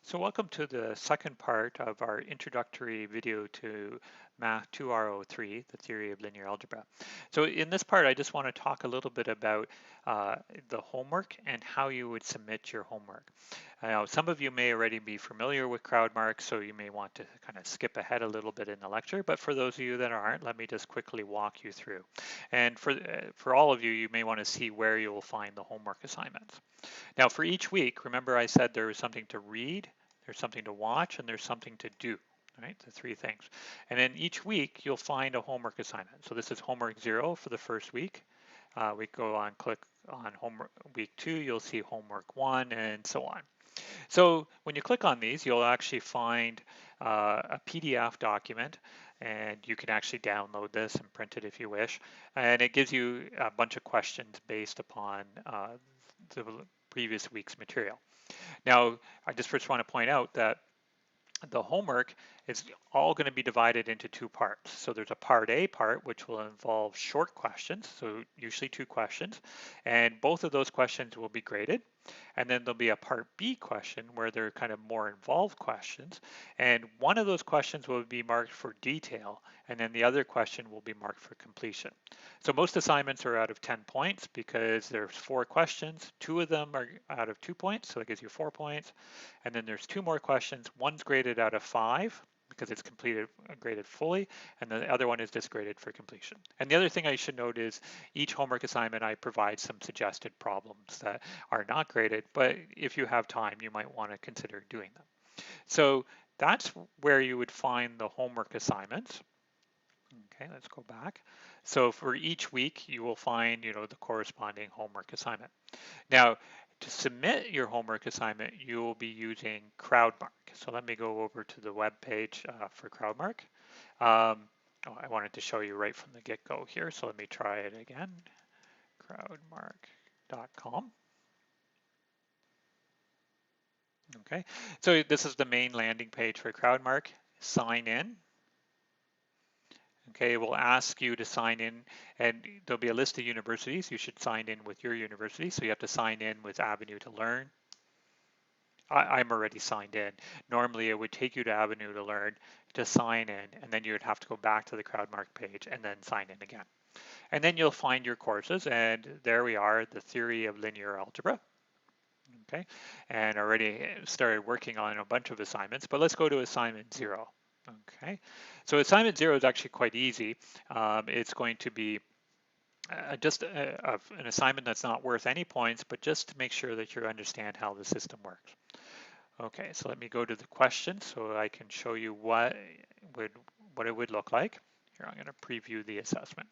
So welcome to the second part of our introductory video to Math 2R03, the theory of linear algebra. So in this part, I just want to talk a little bit about the homework and how you would submit your homework. Now, some of you may already be familiar with CrowdMark, so you may want to kind of skip ahead a little bit in the lecture, but for those of you that aren't, let me just quickly walk you through. And for all of you, you may want to see where you will find the homework assignments. Now for each week, remember I said there was something to read, there's something to watch, and there's something to do, right? The three things. And then each week you'll find a homework assignment. So this is homework 0 for the first week. We go on, click on homework week 2, you'll see homework 1 and so on. So when you click on these, you'll actually find a PDF document, and you can actually download this and print it if you wish. And it gives you a bunch of questions based upon the previous week's material. Now, I just first want to point out that the homework is all going to be divided into two parts. So there's a part A part, which will involve short questions, so usually 2 questions, and both of those questions will be graded. And then there'll be a part B question where they're kind of more involved questions, and one of those questions will be marked for detail, and then the other question will be marked for completion. So most assignments are out of 10 points because there's 4 questions. 2 of them are out of 2 points, so it gives you 4 points. And then there's 2 more questions. One's graded out of 5 because it's completed, graded fully, and the other one is just graded for completion. And the other thing I should note is each homework assignment, I provide some suggested problems that are not graded, but if you have time, you might want to consider doing them. So that's where you would find the homework assignments. Okay, let's go back. So for each week, you will find, the corresponding homework assignment. Now, to submit your homework assignment, you will be using CrowdMark. So let me go over to the web page for CrowdMark. I wanted to show you right from the get-go here, so let me try it again. Crowdmark.com. Okay, so this is the main landing page for CrowdMark. Sign in. Okay, it will ask you to sign in, and there'll be a list of universities. You should sign in with your university, so you have to sign in with Avenue to Learn. I'm already signed in. Normally it would take you to Avenue to Learn to sign in, and then you would have to go back to the CrowdMark page and then sign in again. And then you'll find your courses, and there we are, the theory of linear algebra. Okay, and already started working on a bunch of assignments, but let's go to assignment 0. Okay, so assignment 0 is actually quite easy. It's going to be just an assignment that's not worth any points, but just to make sure that you understand how the system works. Okay, so let me go to the question so I can show you what it would look like. Here, I'm going to preview the assessment.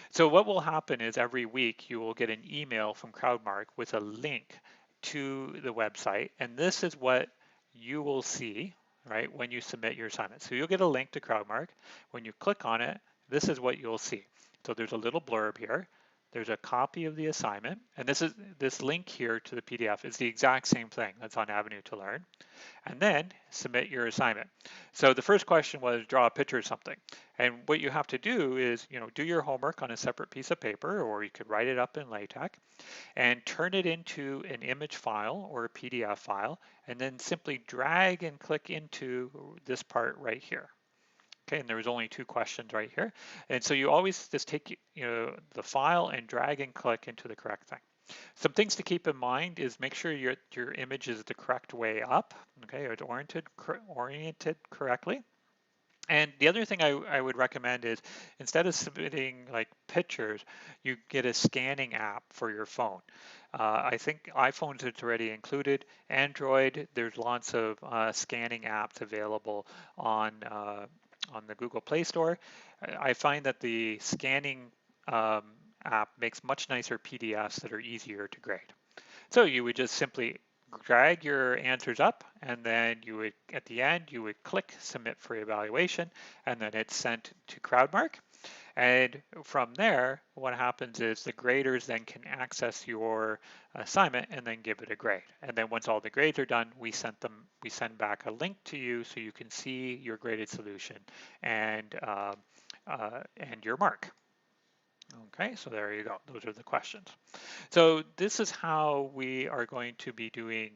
So what will happen is every week you will get an email from CrowdMark with a link to the website, and this is what you will see, right, when you submit your assignment. So you'll get a link to CrowdMark. When you click on it, this is what you'll see. So there's a little blurb here. There's a copy of the assignment, and this link here to the PDF is the exact same thing that's on Avenue to Learn. And then submit your assignment. So the first question was draw a picture of something. And what you have to do is, do your homework on a separate piece of paper, or you could write it up in LaTeX and turn it into an image file or a PDF file, and then simply drag and click into this part right here. Okay, and there was only 2 questions right here. And so you always just take the file and drag and click into the correct thing. Some things to keep in mind is make sure your image is the correct way up, okay, it's oriented correctly. And the other thing I would recommend is instead of submitting like pictures, you get a scanning app for your phone. I think iPhones it's already included. Android, there's lots of scanning apps available on the Google Play Store. I find that the scanning app makes much nicer PDFs that are easier to grade. So you would just simply drag your answers up, and then you would, at the end, you would click submit for evaluation, and then it's sent to CrowdMark. And from there, what happens is the graders then can access your assignment and then give it a grade. And then once all the grades are done, we send back a link to you so you can see your graded solution and your mark. Okay, so there you go. Those are the questions. So this is how we are going to be doing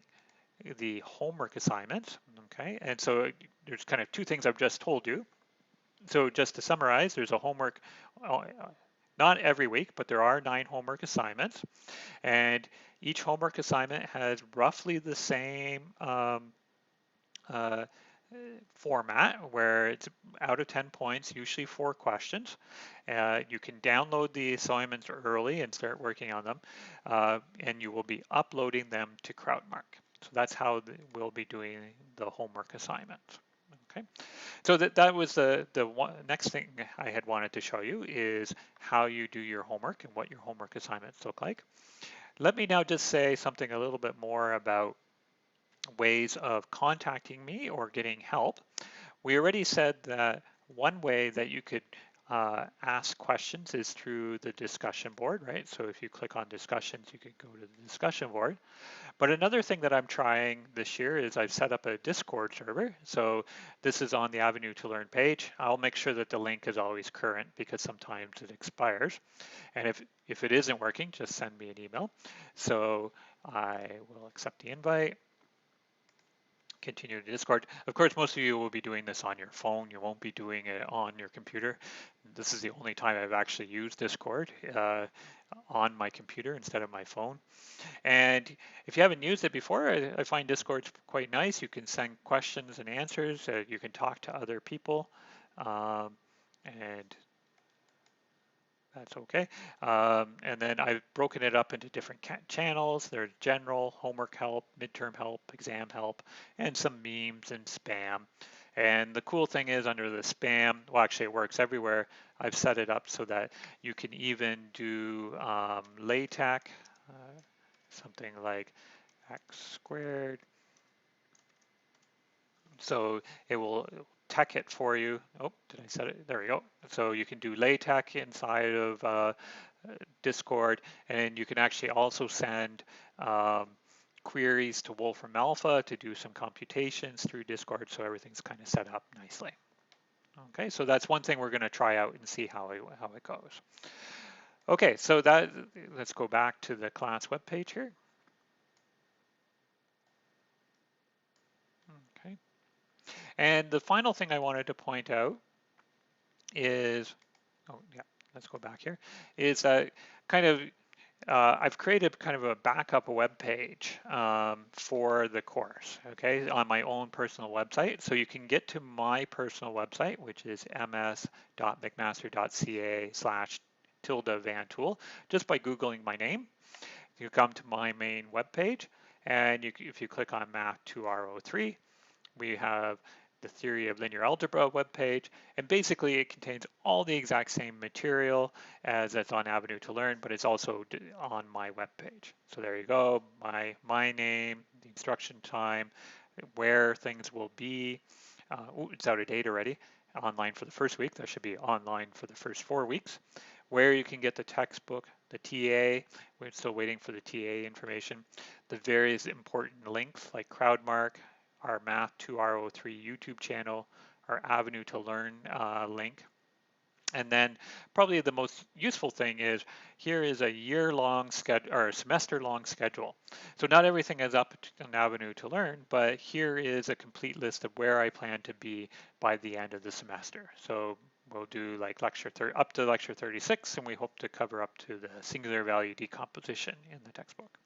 the homework assignments, okay? And so there's kind of two things I've just told you. So just to summarize, there's a homework, not every week, but there are 9 homework assignments. And each homework assignment has roughly the same uh, format, where it's out of 10 points, usually 4 questions. You can download the assignments early and start working on them, and you will be uploading them to CrowdMark. So that's how we'll be doing the homework assignments. Okay, so that was the next thing I had wanted to show you is how you do your homework and what your homework assignments look like. Let me now just say something a little bit more about ways of contacting me or getting help. We already said that one way that you could ask questions is through the discussion board, right? So if you click on discussions, you could go to the discussion board. But another thing that I'm trying this year is I've set up a Discord server. So this is on the Avenue to Learn page. I'll make sure that the link is always current because sometimes it expires. And if it isn't working, just send me an email. So I will accept the invite. Continue to Discord. Of course, most of you will be doing this on your phone. You won't be doing it on your computer. This is the only time I've actually used Discord on my computer instead of my phone. And if you haven't used it before, I find Discord's quite nice. You can send questions and answers. You can talk to other people. And that's okay. And then I've broken it up into different channels. There's general, homework help, midterm help, exam help, and some memes and spam. And the cool thing is under the spam, well, actually it works everywhere. I've set it up so that you can even do LaTeX, something like x squared. So it will tech it for you. Oh, did I set it? There we go. So you can do LaTeX inside of Discord, and you can actually also send queries to Wolfram Alpha to do some computations through Discord, so everything's kind of set up nicely. Okay, so that's one thing we're going to try out and see how it goes. Okay, so let's go back to the class webpage here. Okay, and the final thing I wanted to point out is, oh yeah, let's go back here, is that kind of I've created kind of a backup web page for the course, okay, on my own personal website. So you can get to my personal website, which is ms.mcmaster.ca/tilde-van-tool, just by Googling my name. You come to my main web page, and if you click on Math 2R03, we have the Theory of Linear Algebra webpage, and basically it contains all the exact same material as that's on Avenue to Learn, but it's also on my webpage. So there you go, my name, the instruction time, where things will be. It's out of date already. Online for the first week. That should be online for the first 4 weeks. Where you can get the textbook, the TA. We're still waiting for the TA information. The various important links like CrowdMark, our Math 2R03 YouTube channel, our Avenue to Learn link. And then probably the most useful thing is here is a year-long schedule or a semester-long schedule. So not everything is up on Avenue to Learn, but here is a complete list of where I plan to be by the end of the semester. So we'll do like up to lecture 36, and we hope to cover up to the singular value decomposition in the textbook.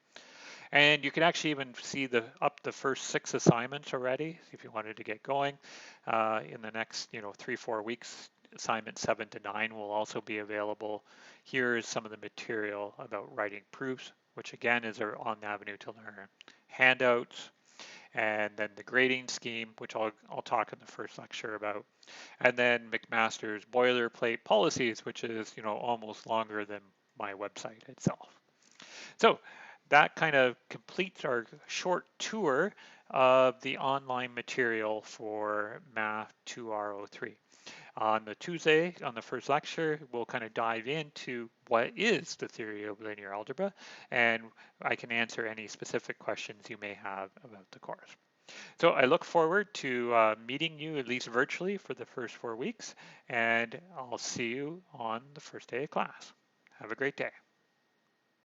And you can actually even see the first 6 assignments already if you wanted to get going. In the next 3-4 weeks, assignment 7 to 9 will also be available. Here is some of the material about writing proofs, which again is on the Avenue to Learn. Handouts, and then the grading scheme, which I'll talk in the first lecture about. And then McMaster's boilerplate policies, which is almost longer than my website itself. So that kind of completes our short tour of the online material for Math 2R03. On the Tuesday, on the first lecture, we'll kind of dive into what is the theory of linear algebra, and I can answer any specific questions you may have about the course. So I look forward to meeting you at least virtually for the first 4 weeks, and I'll see you on the first day of class. Have a great day.